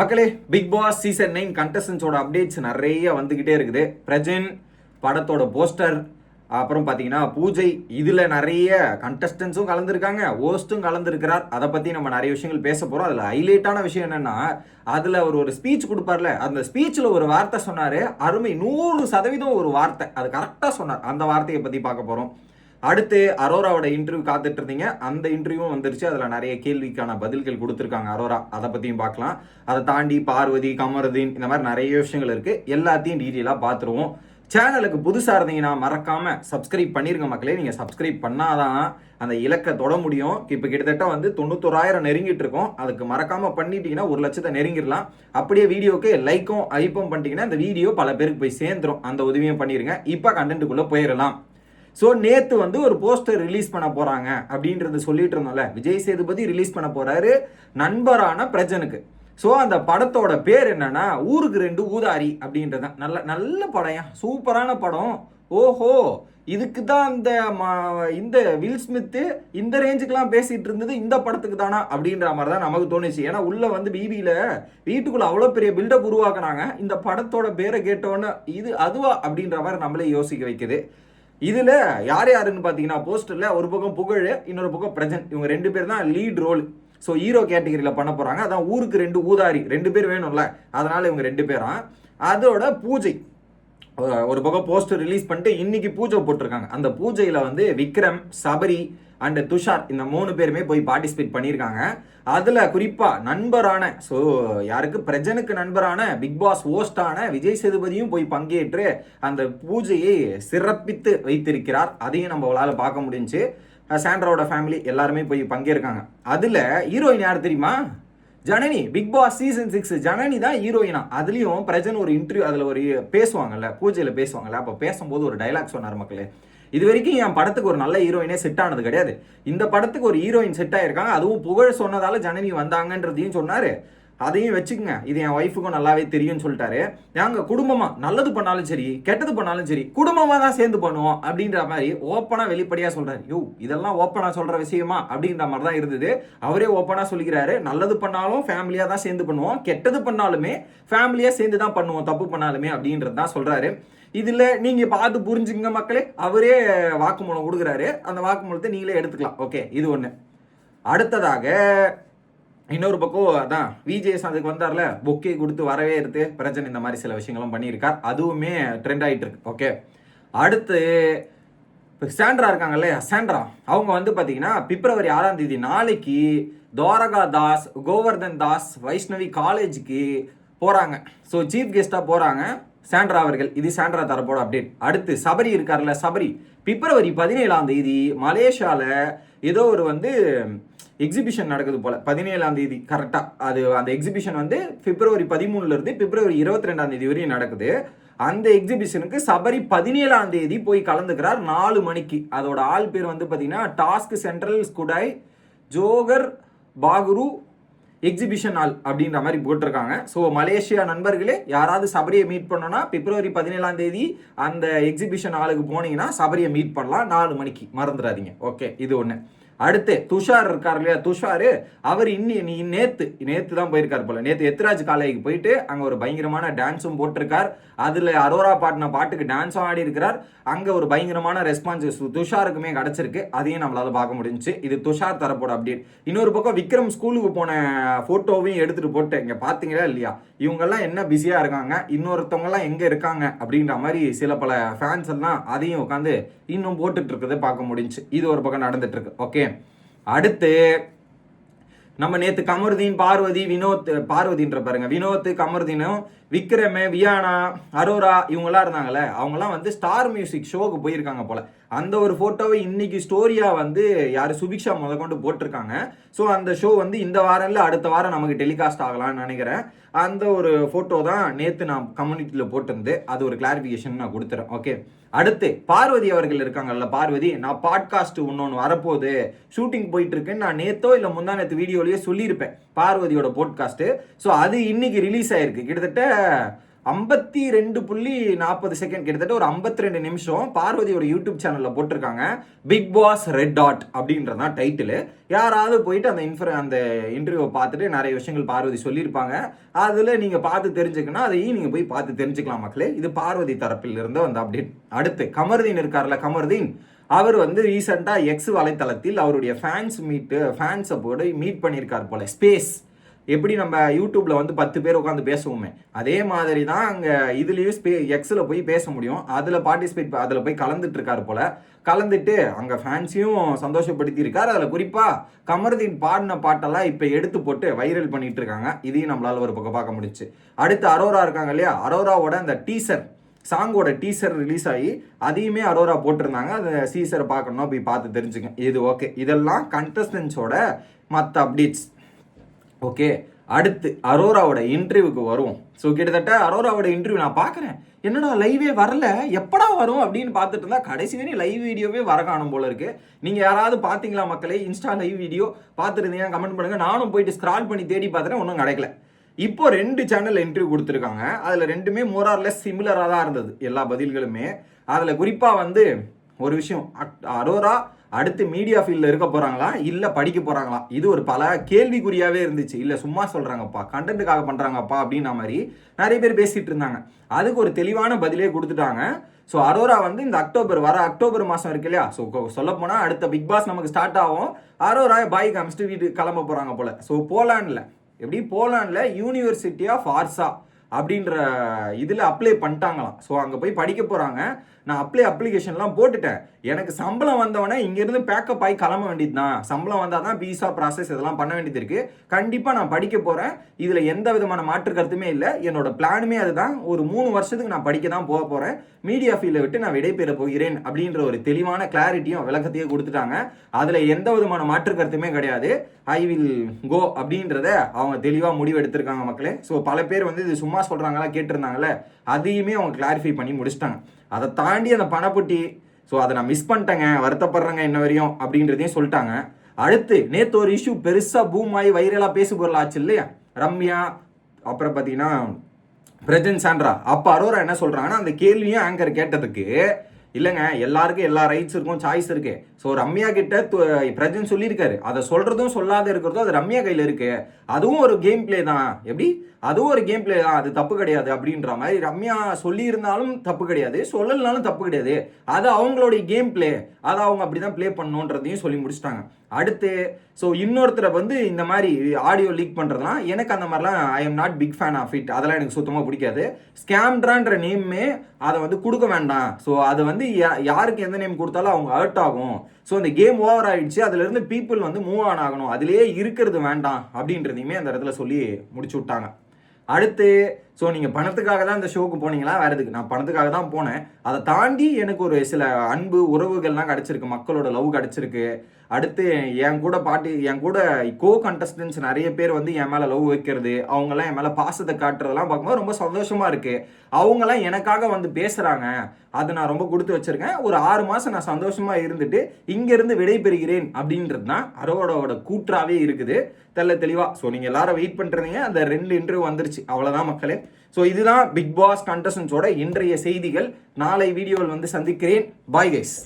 மக்களே, big Boss season 9 கண்டஸ்டன்ஸோட updates நிறைய வந்துகிட்டே இருக்குது. பிரஜன் படத்தோட போஸ்டர், அப்புறம் பார்த்தீங்கன்னா பூஜை, இதில் நிறைய கண்டஸ்டன்ஸும் கலந்துருக்காங்க, ஹோஸ்ட்டும் கலந்துருக்கிறார். அதை பற்றி நம்ம நிறைய விஷயங்கள் பேச போகிறோம். அதில் ஹைலைட்டான விஷயம் என்னென்னா, அதில் ஒரு ஸ்பீச் கொடுப்பார்ல, அந்த ஸ்பீச்சில் ஒரு வார்த்தை சொன்னார், அருமை 100% ஒரு வார்த்தை, அது கரெக்டாக சொன்னார். அந்த வார்த்தையை பற்றி பார்க்க போகிறோம். அடுத்து அரோராவோட இன்டர்வியூ காத்துட்டு இருந்தீங்க, அந்த இன்டர்வியூவும் வந்துருச்சு. அதில் நிறைய கேள்விக்கான பதில்கள் கொடுத்துருக்காங்க அரோரா, அதை பற்றியும் பார்க்கலாம். அதை தாண்டி பார்வதி, கமருதீன், இந்த மாதிரி நிறைய விஷயங்கள் இருக்குது. எல்லாத்தையும் டீட்டெயிலாக பார்த்துருவோம். சேனலுக்கு புதுசாக இருந்தீங்கன்னா மறக்காமல் சப்ஸ்கிரைப் பண்ணிருங்க மக்களே. நீங்கள் சப்ஸ்கிரைப் பண்ணாதான் அந்த இலக்கை தொட முடியும். இப்போ கிட்டத்தட்ட 91,000 நெருங்கிட்டு இருக்கோம். அதுக்கு மறக்காமல் பண்ணிட்டீங்கன்னா 1,00,000 நெருங்கிடலாம். அப்படியே வீடியோக்கு லைக்கும் ஐப்பும் பண்ணிட்டீங்கன்னா இந்த வீடியோ பல பேருக்கு போய் சேர்ந்துடும். அந்த உதவியும் பண்ணிடுங்க. இப்போ கண்டென்ட்டுக்குள்ளே போயிடலாம். ஸோ நேற்று ஒரு போஸ்டர் ரிலீஸ் பண்ண போகிறாங்க அப்படின்றது சொல்லிட்டு இருந்தோம்ல. விஜய் சேதுபதி ரிலீஸ் பண்ண போகிறாரு நண்பரான பிரஜனுக்கு. ஸோ அந்த படத்தோட பேர் என்னன்னா ஊருக்கு 2 ஊதாரி அப்படின்றது தான். நல்ல படம், சூப்பரான படம். ஓஹோ, இதுக்கு தான் இந்த வில் ஸ்மித்து இந்த ரேஞ்சுக்கெல்லாம் பேசிட்டு இருந்தது இந்த படத்துக்கு தானா அப்படின்ற மாதிரி தான் நமக்கு தோணுச்சு. ஏன்னா உள்ள பிபியில் வீட்டுக்குள்ள அவ்வளோ பெரிய பில்டப் உருவாக்குனாங்க. இந்த படத்தோட பேரை கேட்டோன்னு இது அதுவா அப்படின்ற மாதிரி நம்மளே யோசிக்க வைக்குது. இதில் யார் யாருன்னு பார்த்தீங்கன்னா, போஸ்டரில் ஒரு பக்கம் புகழ், இன்னொரு பக்கம் பிரஜன், இவங்க 2 பேர் தான் லீட் ரோல். ஸோ ஹீரோ கேட்டகரியில் பண்ண போகிறாங்க. அதான் ஊருக்கு 2 ஊதாரி, 2 பேர் வேணும்ல, அதனால் இவங்க 2 பேரா. அதோட பூஜை, ஒரு பக்கம் போஸ்டர் ரிலீஸ் பண்ணிட்டு இன்னைக்கு பூஜை போட்டிருக்காங்க. அந்த பூஜையில் விக்ரம், சபரி அண்ட் துஷார், இந்த 3 பேருமே போய் பார்ட்டிசிபேட் பண்ணியிருக்காங்க. அதில் குறிப்பாக நண்பரான, ஸோ யாருக்கு, பிரஜனுக்கு நண்பரான பிக் பாஸ் ஹோஸ்டான விஜய் சேதுபதியும் போய் பங்கேற்று அந்த பூஜையை சிறப்பித்து வைத்திருக்கிறார். அதையும் நம்மளால பார்க்க முடிஞ்சு. சாண்ட்ராவோட ஃபேமிலி எல்லாருமே போய் பங்கேற்காங்க. அதில் ஹீரோயின் யார் தெரியுமா? Janani. Bigg Boss season 6 Janani தான் ஹீரோயினா. அதுலேயும் பிரஜன் ஒரு இன்டர்வியூ, அதில் பேசுவாங்கல்ல, பூஜையில் பேசுவாங்கல்ல, அப்போ பேசும்போது ஒரு டைலாக் சொன்னார் மக்களே. இது வரைக்கும் என் படத்துக்கு ஒரு நல்ல ஹீரோயினே செட் ஆனது கிடையாது, இந்த படத்துக்கு ஒரு ஹீரோயின் செட் ஆயிருக்காங்க, அதுவும் புகழ் சொன்னதால ஜனனி வந்தாங்கன்றதையும் சொன்னார். அதையும் வச்சுக்கோங்க, இது என் ஒய்ஃபுக்கும் நல்லாவே தெரியும்னு சொல்லிட்டாரு. நாங்கள் குடும்பமாக நல்லது பண்ணாலும் சரி கெட்டது பண்ணாலும் சரி குடும்பமாக தான் சேர்ந்து பண்ணுவோம் அப்படின்ற மாதிரி ஓப்பனாக வெளிப்படையாக சொல்கிறார். இதெல்லாம் ஓப்பனாக சொல்கிற விஷயமா அப்படின்ற மாதிரி தான் இருந்தது. அவரே ஓப்பனாக சொல்லிக்கிறாரு, நல்லது பண்ணாலும் ஃபேமிலியாக தான் சேர்ந்து பண்ணுவோம், கெட்டது பண்ணாலுமே ஃபேமிலியாக சேர்ந்து தான் பண்ணுவோம், தப்பு பண்ணாலுமே அப்படின்றது தான் சொல்கிறாரு. இதில் நீங்கள் பார்த்து புரிஞ்சுங்க மக்களே. அவரே வாக்குமூலம் கொடுக்குறாரு, அந்த வாக்குமூலத்தை நீங்களே எடுத்துக்கலாம். ஓகே, இது ஒன்று. அடுத்ததாக இன்னொரு பக்கம் அதான் விஜேஎஸ் அதுக்கு வந்தார்ல, பொக்கே கொடுத்து வரவே எடுத்து பிரச்சனை, இந்த மாதிரி சில விஷயங்களும் பண்ணியிருக்கார். அதுவுமே ட்ரெண்ட் ஆகிட்டு இருக்கு. ஓகே, அடுத்து சாண்ட்ரா இருக்காங்கல்ல, சாண்ட்ரா அவங்க பார்த்தீங்கன்னா பிப்ரவரி 6ஆம் தேதி நாளைக்கு துவாரகா தாஸ், கோவர்தன் தாஸ் வைஷ்ணவி காலேஜுக்கு போகிறாங்க. ஸோ சீஃப் கெஸ்ட்டாக போகிறாங்க சாண்ட்ரா அவர்கள். இது சாண்ட்ரா தரப்போட அப்டேட். அடுத்து சபரி இருக்கார்ல, சபரி பிப்ரவரி 17ஆம் தேதி மலேசியாவில் ஏதோ ஒரு எக்ஸிபிஷன் நடக்குது போல. 17ஆம் தேதி கரெக்டாக. அது அந்த எக்ஸிபிஷன் பிப்ரவரி 13 பிப்ரவரி 22ஆம் தேதி வரையும் நடக்குது. அந்த எக்ஸிபிஷனுக்கு சபரி 17ஆம் தேதி போய் கலந்துக்கிறார் 4 மணிக்கு. அதோட ஆள் பேர் பார்த்தீங்கன்னா டாஸ்க் சென்ட்ரல் ஸ்குடாய் ஜோகர் பாகுரு எக்ஸிபிஷன் ஆள் அப்படின்ற மாதிரி போட்டிருக்காங்க. ஸோ மலேசியா நண்பர்களே, யாராவது சபரியை மீட் பண்ணோன்னா பிப்ரவரி 17ஆம் தேதி அந்த எக்ஸிபிஷன் ஆளுக்கு போனீங்கன்னா சபரியை மீட் பண்ணலாம் 4 மணிக்கு, மறந்துடாதீங்க. ஓகே, இது ஒன்று. அடுத்து துஷார் இருக்கார் இல்லையா, துஷார் அவர் நேற்று தான் போயிருக்கார் போல. நேற்று எத்ராஜ் காலேஜுக்கு போயிட்டு அங்கே ஒரு பயங்கரமான டான்ஸும் போட்டிருக்கார். அதில் அரோரா பாடின பாட்டுக்கு டான்ஸும் ஆடி இருக்கிறார். அங்கே ஒரு பயங்கரமான ரெஸ்பான்ஸ் துஷாருக்குமே கிடச்சிருக்கு. அதையும் நம்மளால பார்க்க முடிஞ்சிச்சு. இது துஷார் தரப்போட அப்டேட். இன்னொரு பக்கம் விக்ரம் ஸ்கூலுக்கு போன ஃபோட்டோவையும் எடுத்துகிட்டு போட்டு இங்கே பார்த்தீங்களா இல்லையா, இவங்கெல்லாம் என்ன பிஸியாக இருக்காங்க, இன்னொருத்தவங்கெல்லாம் எங்கே இருக்காங்க அப்படின்ற மாதிரி சில பல ஃபேன்ஸ் எல்லாம் அதையும் உட்காந்து இன்னும் போட்டுட்டு இருக்கிறத பார்க்க முடிஞ்சு. இது ஒரு பக்கம் நடந்துட்டு இருக்கு. ஓகே, அடுத்து நம்ம நேற்று கமருதீன், பார்வதி, பார்வதின்ற பாருங்க, வினோத், கமருதீனும், விக்ரமே, வியானா, அரோரா இவங்கெல்லாம் இருந்தாங்கல்ல, அவங்கெல்லாம் ஸ்டார் மியூசிக் ஷோக்கு போயிருக்காங்க போல. அந்த ஒரு ஃபோட்டோவை இன்னைக்கு ஸ்டோரியாக யார் சுபிக்ஷா கொண்டு போட்டிருக்காங்க. ஸோ அந்த ஷோ இந்த வாரம் இல்லை அடுத்த வாரம் நமக்கு டெலிகாஸ்ட் ஆகலாம்னு நினைக்கிறேன். அந்த ஒரு ஃபோட்டோ தான் நேற்று நான் கம்யூனிட்டியில் போட்டிருந்து, அது ஒரு கிளாரிஃபிகேஷன் நான் கொடுத்துறேன். ஓகே, அடுத்து பார்வதி அவர்கள் இருக்காங்கல்ல, பார்வதி, நான் பாட்காஸ்ட் இன்னொன்று வரப்போகுது, ஷூட்டிங் போயிட்டு இருக்குன்னு நான் நேற்றோ இல்லை முந்தா நேற்று வீடியோலேயே சொல்லியிருப்பேன் பார்வதியோட போட்காஸ்ட்டு. ஸோ அது இன்னைக்கு ரிலீஸ் ஆயிருக்கு. கிட்டத்தட்ட 52.40 கிட்டத்தட்ட ஒரு 52 நிமிஷம் பார்வதியோட யூடியூப் சேனல்ல போட்டிருக்காங்க. பிக் பாஸ் ரெட் டாட் அப்படின்றதான் டைட்டில். யாராவது போயிட்டு அந்த இன்டர்வியூவை பார்த்துட்டு நிறைய விஷயங்கள் பார்வதி சொல்லியிருப்பாங்க. அதுல நீங்க பார்த்து தெரிஞ்சுக்கணும், அதையும் நீங்க போய் பார்த்து தெரிஞ்சுக்கலாம் மக்களே. இது பார்வதி தரப்பில் இருந்து வந்த அப்டேட். அடுத்து கமர்தீன் இருக்கார்ல, கமர்தீன் அவர் வந்து ரீசெண்டா எக்ஸ் வலைத்தளத்தில் அவருடைய ஃபேன்ஸை போட மீட் பண்ணியிருக்கார் போல. ஸ்பேஸ் எப்படி நம்ம யூடியூப்ல வந்து 10 பேர் உட்காந்து பேசுவோமே, அதே மாதிரி தான் அங்கே இதுலேயும் எக்ஸில் போய் பேச முடியும். அதில் போய் கலந்துட்டு இருக்காரு போல. கலந்துட்டு அங்கே ஃபேன்ஸையும் சந்தோஷப்படுத்தி இருக்காரு. அதில் குறிப்பாக கமர்தீன் பாடின பாட்டெல்லாம் இப்போ எடுத்து போட்டு வைரல் பண்ணிட்டு இருக்காங்க. இதையும் நம்மளால ஒரு பக்கம் பார்க்க முடிச்சு. அடுத்து அரோரா இருக்காங்க இல்லையா, அரோராவோட அந்த சாங்கோட டீசர் ரிலீஸ் ஆகி அதையுமே அரோரா போட்டிருந்தாங்க. அந்த டீசரை பார்க்கணும்னா போய் பார்த்து தெரிஞ்சுங்க. இது ஓகே, இதெல்லாம் கண்டஸ்டன்ஸோட மற்ற அப்டேட்ஸ். ஓகே, அடுத்து அரோராவோட இன்டர்வியூக்கு வருவோம். ஸோ கிட்டத்தட்ட அரோராவோட இன்டர்வியூ நான் பார்க்குறேன், என்னடா லைவே வரல, எப்படா வரும் அப்படின்னு பார்த்துட்டு இருந்தா கடைசி வரையும் லைவ் வீடியோவே வர காணும் போல இருக்கு. நீங்கள் யாராவது பார்த்தீங்களா மக்களே? இன்ஸ்டா லைவ் வீடியோ பார்த்துருந்தீங்கன்னா கமெண்ட் பண்ணுங்க. நானும் போயிட்டு ஸ்க்ரால் பண்ணி தேடி பார்த்துட்டேன், ஒன்றும் கிடைக்கல. இப்போ 2 சேனல் இன்டர்வியூ கொடுத்துருக்காங்க. அதில் 2மே மோரார்லெஸ் சிமிலராக தான் இருந்தது எல்லா பதில்களுமே. அதில் குறிப்பாக வந்து ஒரு விஷயம், அரோரா அடுத்து மீடியா ஃபீல்டில் இருக்க போகிறாங்களா இல்லை படிக்க போகிறாங்களா, இது ஒரு பல கேள்விக்குறியாகவே இருந்துச்சு. இல்லை சும்மா சொல்கிறாங்கப்பா, கண்டென்ட்டுக்காக பண்ணுறாங்கப்பா அப்படின்ற மாதிரி நிறைய பேர் பேசிகிட்டு இருந்தாங்க. அதுக்கு ஒரு தெளிவான பதிலே கொடுத்துட்டாங்க. ஸோ அரோரா வந்து இந்த அக்டோபர் மாதம் இருக்கு இல்லையா, ஸோ சொல்லப்போனால் அடுத்த பிக் பாஸ் நமக்கு ஸ்டார்ட் ஆகும். அரோரா பாய் காமிச்சிட்டு வீட்டு கிளம்ப போகிறாங்க போல். ஸோ போலாண்டில் யூனிவர்சிட்டி ஆஃப் ஆர்ட்ஸா அப்படின்ற இதில் அப்ளை பண்ணிட்டாங்களாம். ஸோ அங்கே போய் படிக்க போகிறாங்க. நான் அப்ளிகேஷன்லாம் போட்டுட்டேன். எனக்கு சம்பளம் வந்தவொடனே இங்கேருந்து பேக்கப் ஆகி கிளம்ப வேண்டியது தான். சம்பளம் வந்தால் தான் விசா ப்ராசஸ் இதெல்லாம் பண்ண வேண்டியது இருக்குது. கண்டிப்பாக நான் படிக்க போகிறேன். இதில் எந்த விதமான மாற்று கருத்துமே இல்லை. என்னோட பிளானுமே அதுதான். ஒரு 3 வருஷத்துக்கு நான் படிக்க தான் போகிறேன். மீடியா ஃபீல்டை விட்டு நான் விடைபெற போகிறேன் அப்படின்ற ஒரு தெளிவான கிளாரிட்டியும் விளக்கத்தையும் கொடுத்துட்டாங்க. அதில் எந்த விதமான மாற்று கருத்துமே கிடையாது. ஐ வில் கோ அப்படின்றத அவங்க தெளிவாக முடிவு எடுத்திருக்காங்க மக்களே. ஸோ பல பேர் வந்து இது சும்மா சொல்கிறாங்களா கேட்டிருந்தாங்களே, அதையுமே அவங்க கிளாரிஃபை பண்ணி முடிச்சிட்டாங்க. அதை தாண்டி அந்த பணப்பட்டி, ஸோ அதை நான் மிஸ் பண்ணிட்டேங்க, வருத்தப்படுறேங்க இன்ன வரையும் அப்படின்றதையும் சொல்லிட்டாங்க. அடுத்து நேற்று ஒரு இஷ்யூ பெருசாக பூம் ஆகி வைரலாக பேசு பொருள் ஆச்சு இல்லையா, ரம்யா அப்புறம் பார்த்தீங்கன்னா பிரஜன் சாண்ட்ரா. அப்போ அரோரா என்ன சொல்கிறாங்கன்னா, அந்த கேள்வியும் ஆங்கர் கேட்டதுக்கு இல்லைங்க எல்லாருக்கும் எல்லா ரைட்ஸ் இருக்கும், சாய்ஸ் இருக்கு. ஸோ ரம்யா கிட்ட பிரஜன் சொல்லியிருக்காரு, அதை சொல்றதும் சொல்லாத இருக்கிறதும் அது ரம்யா கையில் இருக்கு. அதுவும் ஒரு கேம் பிளே தான். எப்படி? அதுவும் ஒரு கேம் பிளே தான், அது தப்பு கிடையாது அப்படின்ற மாதிரி. ரம்யா சொல்லியிருந்தாலும் தப்பு கிடையாது, சொல்லலனாலும் தப்பு கிடையாது. அது அவங்களுடைய கேம் பிளே, அதை அவங்க அப்படிதான் பிளே பண்ணணுன்றதையும் சொல்லி முடிச்சிட்டாங்க. அடுத்து ஸோ இன்னொருத்தரை வந்து இந்த மாதிரி ஆடியோ லீக் பண்ணுறதுலாம் எனக்கு அந்த மாதிரிலாம் I am not big fan of it. அதெல்லாம் எனக்கு சுத்தமாக பிடிக்காது. ஸ்கேம்ட்ரான்ற நேமே அதை வந்து கொடுக்க வேண்டாம். ஸோ அது வந்து யாருக்கு எந்த நேம் கொடுத்தாலும் அவங்க ஹர்ட் ஆகும். ஸோ அந்த கேம் ஓவர் ஆகிடுச்சு, அதுலேருந்து பீப்புள் வந்து மூவ் ஆன் ஆகணும், அதிலேயே இருக்கிறது வேண்டாம் அப்படின்றதையுமே அந்த இடத்துல சொல்லி முடிச்சு விட்டாங்க. அடுத்து ஸோ நீங்கள் பணத்துக்காக தான் இந்த ஷோக்கு போனீங்களா, வேறு எதுக்கு? நான் பணத்துக்காக தான் போனேன். அதை தாண்டி எனக்கு ஒரு சில அன்பு உறவுகள்லாம் கிடச்சிருக்கு, மக்களோட லவ் கிடச்சிருக்கு. அடுத்து என் கூட கோ கண்டஸ்டன்ஸ் நிறைய பேர் வந்து என் மேலே லவ் வைக்கிறது, அவங்கெல்லாம் என் மேலே பாசத்தை காட்டுறதெல்லாம் பார்க்கும்போது ரொம்ப சந்தோஷமாக இருக்குது. அவங்கெல்லாம் எனக்காக வந்து பேசுகிறாங்க, அதை நான் ரொம்ப கொடுத்து வச்சுருக்கேன். ஒரு 6 மாதம் நான் சந்தோஷமாக இருந்துட்டு இங்கேருந்து விடைபெறுகிறேன் அப்படின்றது தான் அரோராவோட கூற்றாவே இருக்குது தெளிவாக. ஸோ நீங்கள் எல்லாரும் வெயிட் பண்ணுறீங்க, அந்த 2 இன்டர்வியூ வந்துருச்சு, அவ்வளோதான் மக்களே. ஸோ இதுதான் பிக் பாஸ் கண்டஸ்டன்ஸோட இன்றைய செய்திகள். நாளை வீடியோவில் வந்து சந்திக்கிறேன். Bye guys.